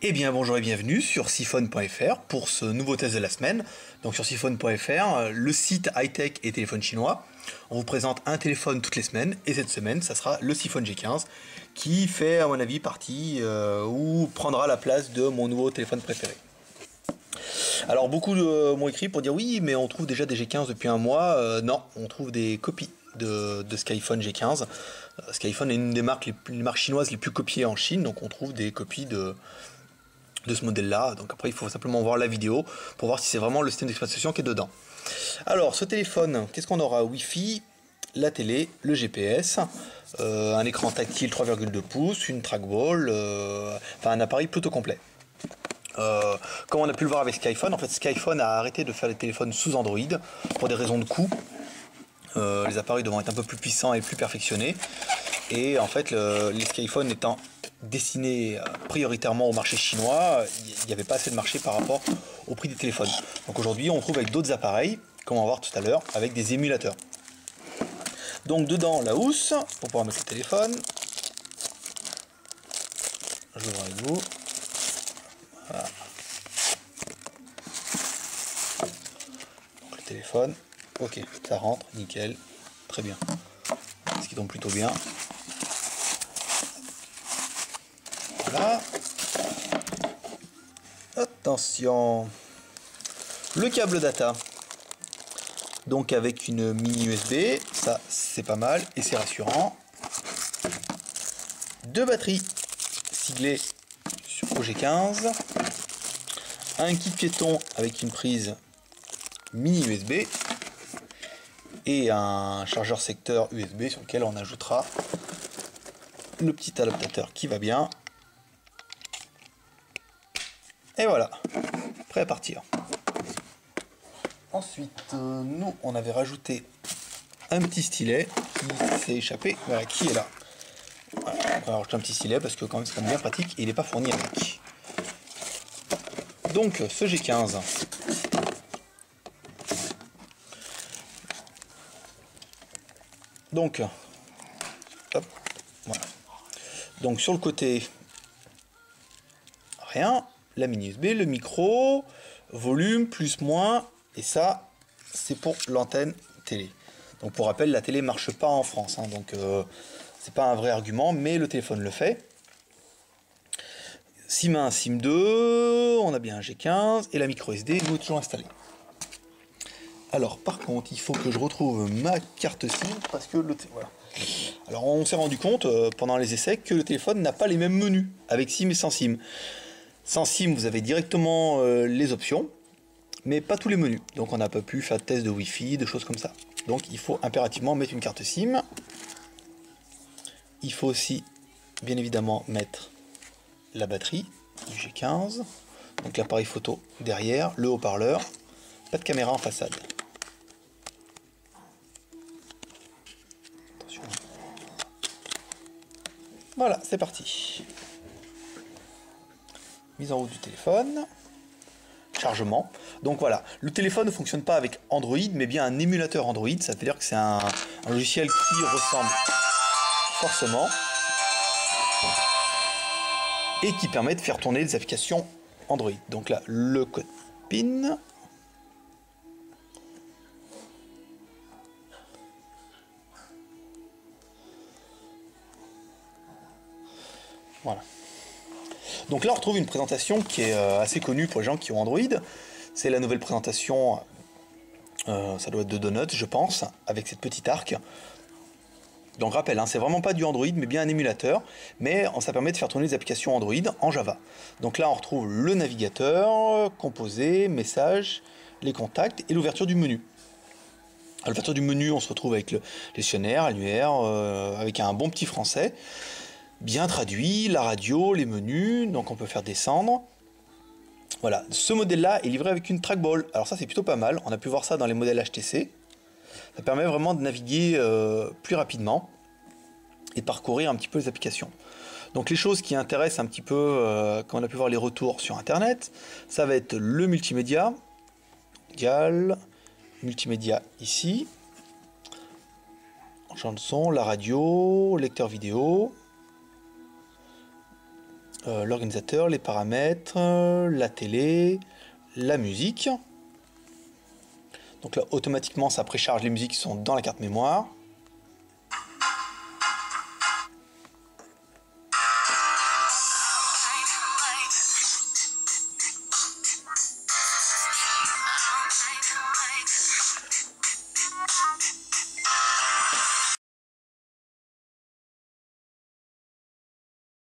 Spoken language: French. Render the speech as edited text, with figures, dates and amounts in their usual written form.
Eh bien bonjour et bienvenue sur siphon.fr pour ce nouveau test de la semaine. Donc sur siphon.fr, le site high-tech et téléphone chinois. On vous présente un téléphone toutes les semaines et cette semaine ça sera le Siphon G15 qui fait à mon avis partie ou prendra la place de mon nouveau téléphone préféré. Alors beaucoup m'ont écrit pour dire oui mais on trouve déjà des G15 depuis un mois. Non, on trouve des copies de Skyphone G15. Skyphone est une des marques chinoises les plus copiées en Chine, donc on trouve des copies de ce modèle là. Donc après il faut simplement voir la vidéo pour voir si c'est vraiment le système d'exploitation qui est dedans. Alors ce téléphone, qu'est-ce qu'on aura? Wi-Fi, la télé, le GPS, un écran tactile 3,2 pouces, une trackball, enfin un appareil plutôt complet. Comme on a pu le voir avec Skyphone, en fait Skyphone a arrêté de faire des téléphones sous Android pour des raisons de coût. Les appareils devant être un peu plus puissants et plus perfectionnés. Et en fait les Skyphone étant destiné prioritairement au marché chinois, il n'y avait pas assez de marché par rapport au prix des téléphones. Donc aujourd'hui on trouve avec d'autres appareils, comme on va voir tout à l'heure, avec des émulateurs. Donc dedans la housse, pour pouvoir mettre le téléphone. Je l'ouvre avec vous. Voilà. Donc le téléphone, ok, ça rentre, nickel, très bien. Ce qui tombe plutôt bien. Voilà. Attention, le câble data, donc avec une mini USB, ça c'est pas mal et c'est rassurant. Deux batteries siglées sur G15, un kit piéton avec une prise mini USB et un chargeur secteur USB sur lequel on ajoutera le petit adaptateur qui va bien. Et voilà, prêt à partir. Ensuite, nous, on avait rajouté un petit stylet qui s'est échappé. Voilà, qui est là. Voilà, on va rajouter un petit stylet parce que quand même c'est bien pratique et il n'est pas fourni avec. Donc, ce G15. Donc, hop, voilà. Donc sur le côté, rien. La mini USB, le micro, volume, plus, moins, et ça, c'est pour l'antenne télé. Donc pour rappel, la télé marche pas en France, hein, donc c'est pas un vrai argument, mais le téléphone le fait. SIM 1, SIM 2, on a bien un G15, et la micro SD, nous, est toujours installée. Alors par contre, il faut que je retrouve ma carte SIM, parce que voilà. Alors on s'est rendu compte, pendant les essais, que le téléphone n'a pas les mêmes menus, avec SIM et sans SIM. Sans SIM, vous avez directement les options, mais pas tous les menus. Donc on n'a pas pu faire de test de Wi-Fi, de choses comme ça. Donc il faut impérativement mettre une carte SIM. Il faut aussi, bien évidemment, mettre la batterie du G15. Donc l'appareil photo derrière, le haut-parleur. Pas de caméra en façade. Attention. Voilà, c'est parti. Mise en route du téléphone, chargement. Donc voilà, le téléphone ne fonctionne pas avec Android, mais bien un émulateur Android. Ça veut dire que c'est un logiciel qui ressemble forcément et qui permet de faire tourner des applications Android. Donc là, le code PIN. Voilà. Donc là on retrouve une présentation qui est assez connue pour les gens qui ont Android. C'est la nouvelle présentation, ça doit être de Donuts je pense, avec cette petite arc. Donc rappel, hein, c'est vraiment pas du Android mais bien un émulateur, mais ça permet de faire tourner des applications Android en Java. Donc là on retrouve le navigateur, composé, messages, les contacts et l'ouverture du menu. À l'ouverture du menu on se retrouve avec le gestionnaire, annuaire, avec un bon petit français. Bien traduit, la radio, les menus, donc on peut faire descendre. Voilà, ce modèle-là est livré avec une trackball. Alors ça c'est plutôt pas mal, on a pu voir ça dans les modèles HTC. Ça permet vraiment de naviguer plus rapidement et de parcourir un petit peu les applications. Donc les choses qui intéressent un petit peu, quand on a pu voir les retours sur internet, ça va être le multimédia, dial, multimédia ici, champ de son, la radio, lecteur vidéo, l'organisateur, les paramètres, la télé, la musique. Donc là, automatiquement, ça précharge les musiques qui sont dans la carte mémoire.